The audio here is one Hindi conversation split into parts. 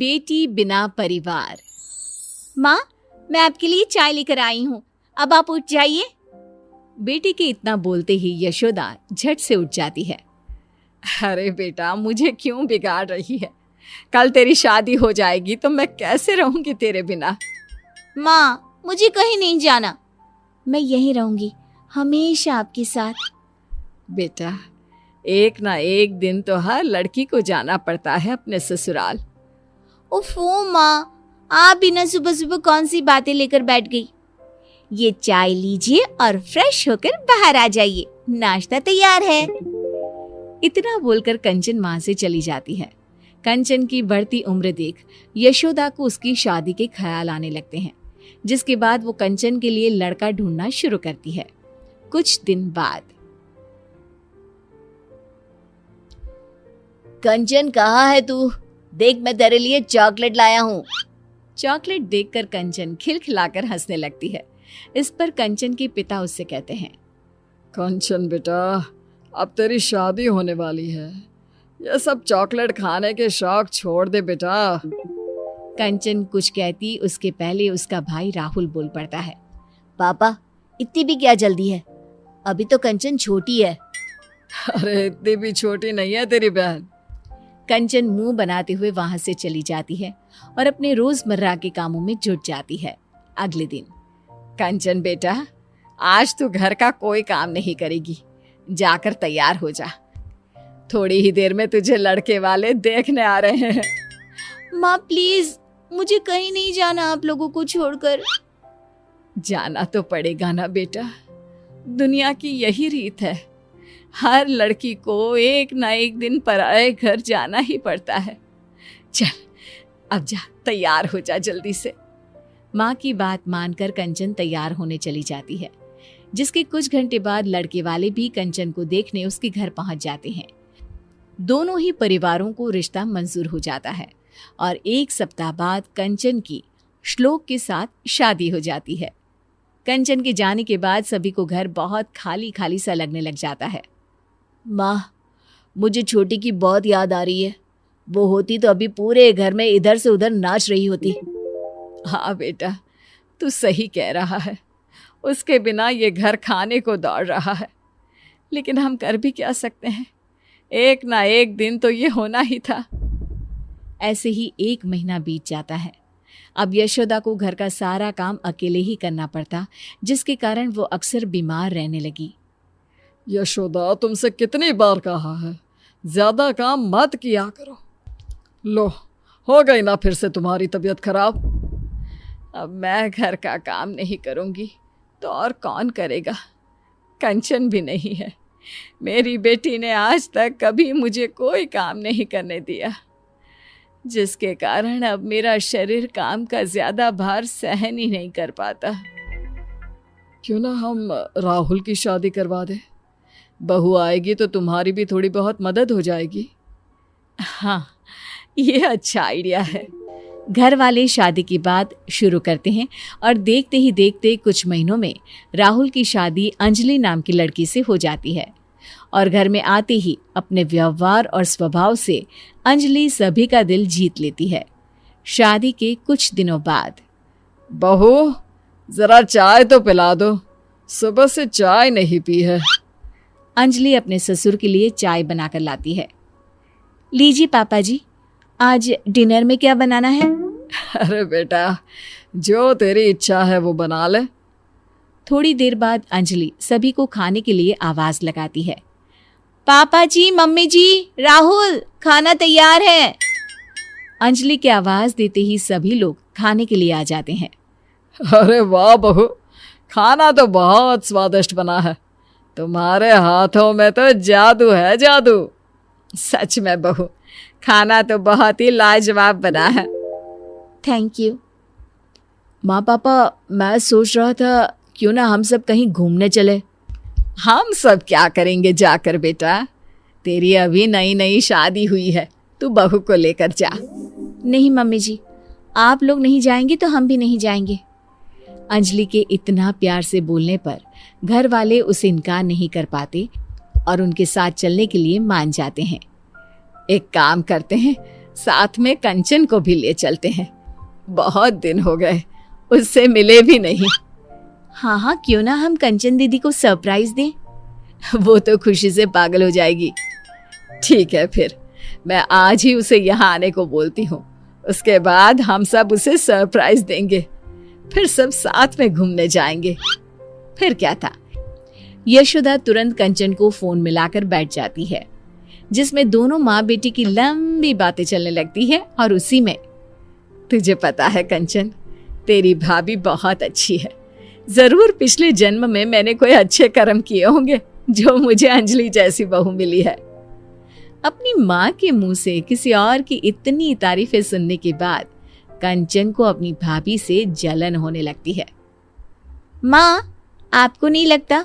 बेटी बिना परिवार। माँ, मैं आपके लिए चाय लेकर आई हूँ, अब आप उठ जाइए। बेटी के इतना बोलते ही यशोदा झट से उठ जाती है। अरे बेटा, मुझे क्यों बिगाड़ रही है? कल तेरी शादी हो जाएगी तो मैं कैसे रहूंगी तेरे बिना? माँ, मुझे कहीं नहीं जाना, मैं यहीं रहूंगी, हमेशा आपके साथ। बेटा, एक ना एक दिन तो हर लड़की को जाना पड़ता है अपने ससुराल। ओफो माँ, आप बिना सुबह सुबह कौन सी बातें लेकर बैठ गई? ये चाय लीजिए और फ्रेश होकर बाहर आ जाइए, नाश्ता तैयार है। इतना बोलकर कंचन माँ से चली जाती है। कंचन की बढ़ती उम्र देख यशोदा को उसकी शादी के ख्याल आने लगते हैं, जिसके बाद वो कंचन के लिए लड़का ढूंढना शुरू करती है। कुछ दिन बाद। कंचन, कहाँ है तू? देख, मैं तेरे लिए चॉकलेट लाया हूँ। चॉकलेट देखकर कंचन खिलखिलाकर हंसने लगती है। इस पर कंचन के पिता उससे कहते हैं, कंचन बेटा, अब तेरी शादी होने वाली है, यह सब चॉकलेट खाने के शौक छोड़ दे बेटा। कंचन कुछ कहती उसके पहले उसका भाई राहुल बोल पड़ता है, पापा, इतनी भी क्या जल्दी है? अभी तो कंचन छोटी है। अरे इतनी भी छोटी नहीं है तेरी बहन। कंचन मुंह बनाते हुए वहां से चली जाती है और अपने रोजमर्रा के कामों में जुट जाती है। अगले दिन। कंचन बेटा, आज तू घर का कोई काम नहीं करेगी, जाकर तैयार हो जा, थोड़ी ही देर में तुझे लड़के वाले देखने आ रहे हैं। माँ प्लीज, मुझे कहीं नहीं जाना आप लोगों को छोड़कर। जाना तो पड़ेगा ना बेटा, दुनिया की यही रीत है, हर लड़की को एक ना एक दिन पराए घर जाना ही पड़ता है। चल अब जा, तैयार हो जा जल्दी से। माँ की बात मानकर कंचन तैयार होने चली जाती है, जिसके कुछ घंटे बाद लड़के वाले भी कंचन को देखने उसके घर पहुंच जाते हैं। दोनों ही परिवारों को रिश्ता मंजूर हो जाता है और एक सप्ताह बाद कंचन की श्लोक के साथ शादी हो जाती है। कंचन के जाने के बाद सभी को घर बहुत खाली खाली सा लगने लग जाता है। माँ, मुझे छोटी की बहुत याद आ रही है, वो होती तो अभी पूरे घर में इधर से उधर नाच रही होती। हाँ बेटा, तू सही कह रहा है, उसके बिना ये घर खाने को दौड़ रहा है, लेकिन हम कर भी क्या सकते हैं, एक ना एक दिन तो ये होना ही था। ऐसे ही 1 महीना बीत जाता है। अब यशोदा को घर का सारा काम अकेले ही करना पड़ता, जिसके कारण वो अक्सर बीमार रहने लगी। यशोदा, तुमसे कितनी बार कहा है, ज्यादा काम मत किया करो। लो, हो गई ना फिर से तुम्हारी तबीयत खराब। अब मैं घर का काम नहीं करूंगी तो और कौन करेगा? कंचन भी नहीं है, मेरी बेटी ने आज तक कभी मुझे कोई काम नहीं करने दिया, जिसके कारण अब मेरा शरीर काम का ज्यादा भार सहन ही नहीं कर पाता। क्यों ना हम राहुल की शादी करवा दें, बहू आएगी तो तुम्हारी भी थोड़ी बहुत मदद हो जाएगी। हाँ, ये अच्छा आइडिया है। घर वाले शादी की बात शुरू करते हैं और देखते ही देखते कुछ महीनों में राहुल की शादी अंजलि नाम की लड़की से हो जाती है और घर में आते ही अपने व्यवहार और स्वभाव से अंजलि सभी का दिल जीत लेती है। शादी के कुछ दिनों बाद। बहू, जरा चाय तो पिला दो, सुबह से चाय नहीं पी है। अंजलि अपने ससुर के लिए चाय बनाकर लाती है। लीजिए पापा जी, आज डिनर में क्या बनाना है? अरे बेटा, जो तेरी इच्छा है वो बना ले। थोड़ी देर बाद अंजलि सभी को खाने के लिए आवाज लगाती है। पापा जी, मम्मी जी, राहुल, खाना तैयार है। अंजलि की आवाज देते ही सभी लोग खाने के लिए आ जाते हैं। अरे वाह बहू, खाना तो बहुत स्वादिष्ट बना है, तुम्हारे हाथों में तो जादू है, जादू। सच में बहू, खाना तो बहुत ही लाजवाब बना है। Thank you. माँ पापा, मैं सोच रहा था क्यों ना हम सब कहीं घूमने चले। हम सब क्या करेंगे जाकर बेटा, तेरी अभी नई नई शादी हुई है, तू बहू को लेकर जा। नहीं मम्मी जी, आप लोग नहीं जाएंगे तो हम भी नहीं जाएंगे। अंजलि के इतना प्यार से बोलने पर घर वाले उसे इनकार नहीं कर पाते और उनके साथ चलने के लिए मान जाते हैं। एक काम करते हैं, साथ में कंचन को भी ले चलते हैं। बहुत दिन हो गए, उससे मिले भी नहीं। हाँ हाँ, क्यों ना हम कंचन दीदी को सरप्राइज दें, वो तो खुशी से पागल हो जाएगी। ठीक है, फिर मैं आज ही उसे यहाँ आने को बोलती हूँ। उसके बाद हम सब उसे सरप्राइज देंगे, फिर सब साथ में घूमने जाएंगे। फिर क्या था। यशोदा तुरंत कंचन को फोन मिलाकर बैठ जाती है, जिसमें दोनों माँ बेटी की लंबी बातें चलने लगती है। और उसी में, तुझे पता है कंचन, तेरी भाभी बहुत अच्छी है। जरूर पिछले जन्म में मैंने कोई अच्छे कर्म किए होंगे जो मुझे अंजलि जैसी बहू मिली है। अपनी माँ के मुंह से किसी और की इतनी तारीफें सुनने के बाद कंचन को अपनी भाभी से जलन होने लगती है। माँ, आपको नहीं लगता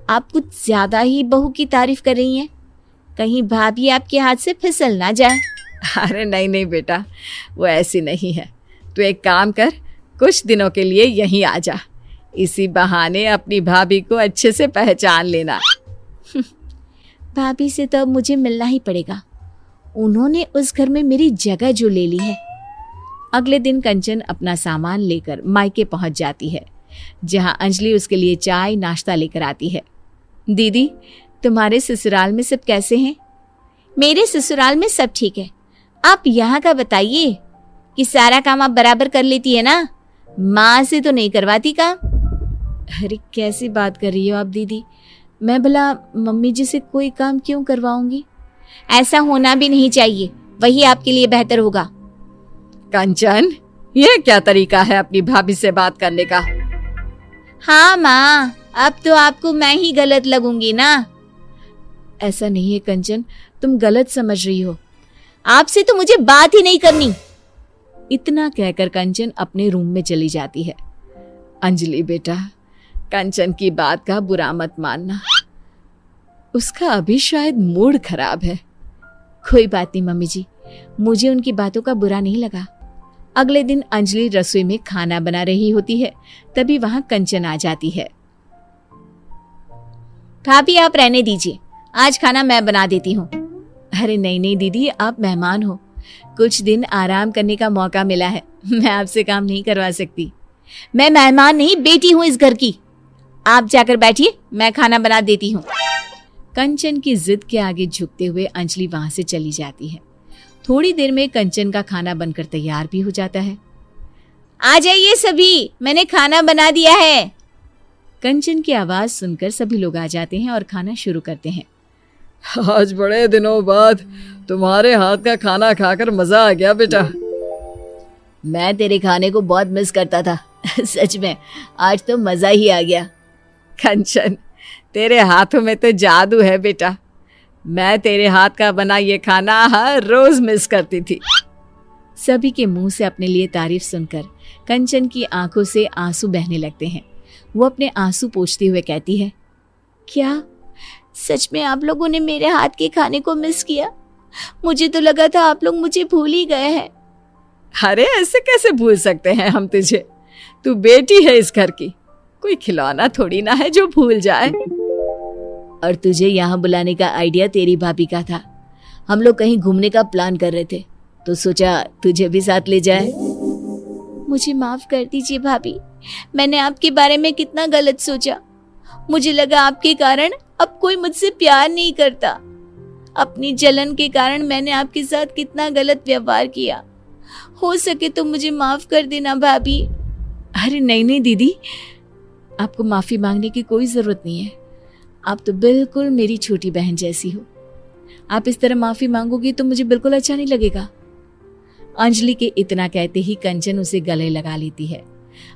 आप कुछ ज्यादा ही बहू की तारीफ कर रही हैं? कहीं भाभी आपके हाथ से फिसल ना जाए। अरे नहीं नहीं बेटा, वो ऐसी नहीं है। तू एक काम कर, कुछ दिनों के लिए यहीं आ जा। इसी बहाने अपनी भाभी को अच्छे से पहचान लेना। भाभी से तो अब मुझे मिलना ही पड़ेगा। उन्होंने उस घर में मेरी जगह जो ले ली है। अगले दिन कंचन अपना सामान लेकर मायके पहुंच जाती है, जहां अंजलि उसके लिए चाय नाश्ता लेकर आती है। दीदी, तुम्हारे ससुराल में सब कैसे हैं? मेरे ससुराल में सब ठीक है। आप यहाँ का बताइए कि सारा काम आप बराबर कर लेती है ना? माँ से तो नहीं करवाती काम? अरे कैसी बात कर रही हो आप दीदी, मैं भला मम्मी जी से कोई काम क्यों करवाऊंगी? ऐसा होना भी नहीं चाहिए, वही आपके लिए बेहतर होगा। कंचन, ये क्या तरीका है अपनी भाभी से बात करने का? हाँ माँ, अब तो आपको मैं ही गलत लगूंगी ना। ऐसा नहीं है कंचन, तुम गलत समझ रही हो। आपसे तो मुझे बात ही नहीं करनी। इतना कहकर कंचन अपने रूम में चली जाती है। अंजलि बेटा, कंचन की बात का बुरा मत मानना, उसका अभी शायद मूड खराब है। कोई बात नहीं मम्मी जी, मुझे उनकी बातों का बुरा नहीं लगा। अगले दिन अंजलि रसोई में खाना बना रही होती है, तभी वहां कंचन आ जाती है। भाभी आप रहने दीजिए, आज खाना मैं बना देती हूँ। अरे नहीं नहीं दीदी, आप मेहमान हो, कुछ दिन आराम करने का मौका मिला है, मैं आपसे काम नहीं करवा सकती। मैं मेहमान नहीं, बेटी हूँ इस घर की। आप जाकर बैठिए, मैं खाना बना देती हूँ। कंचन की जिद के आगे झुकते हुए अंजलि वहां से चली जाती है। थोड़ी देर में कंचन का खाना बनकर तैयार भी हो जाता है। आ जाइए सभी, मैंने खाना बना दिया है। कंचन की आवाज सुनकर सभी लोग आ जाते हैं और खाना शुरू करते हैं। आज बड़े दिनों बाद तुम्हारे हाथ का खाना खाकर मजा आ गया बेटा। मैं तेरे खाने को बहुत मिस करता था। सच में आज तो मजा ही आ गया। कंचन, तेरे हाथों में तो जादू है बेटा। मैं तेरे हाथ का बना ये खाना हर रोज मिस करती थी। सभी के मुंह से अपने लिए तारीफ सुनकर कंचन की आंखों से आंसू बहने लगते हैं। वो अपने आंसू पोंछते हुए कहती है, क्या सच में आप लोगों ने मेरे हाथ के खाने को मिस किया? मुझे तो लगा था आप लोग मुझे भूल ही गए हैं। अरे ऐसे कैसे भूल सकते हैं हम तुझे? तू बेटी है इस घर की, कोई खिलौना थोड़ी ना है जो भूल जाए। और तुझे यहाँ बुलाने का आइडिया तेरी भाभी का था। हम लोग कहीं घूमने का प्लान कर रहे थे, तो सोचा तुझे भी साथ ले जाए। मुझे माफ कर दीजिए भाभी, मैंने आपके बारे में कितना गलत सोचा। मुझे लगा आपके कारण अब कोई मुझसे प्यार नहीं करता। अपनी जलन के कारण मैंने आपके साथ कितना गलत व्यवहार किया। हो सके तो मुझे माफ कर देना भाभी। अरे नहीं नहीं दीदी, आपको माफी मांगने की कोई जरूरत नहीं है। आप तो बिल्कुल मेरी छोटी बहन जैसी हो। आप इस तरह माफी मांगोगी तो मुझे बिल्कुल अच्छा नहीं लगेगा। अंजलि के इतना कहते ही कंचन उसे गले लगा लेती है।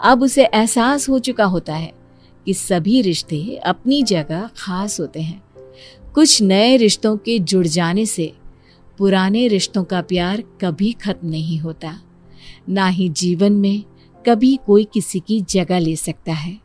अब उसे एहसास हो चुका होता है कि सभी रिश्ते अपनी जगह खास होते हैं। कुछ नए रिश्तों के जुड़ जाने से पुराने रिश्तों का प्यार कभी खत्म नहीं होता, ना ही जीवन में कभी कोई किसी की जगह ले सकता है।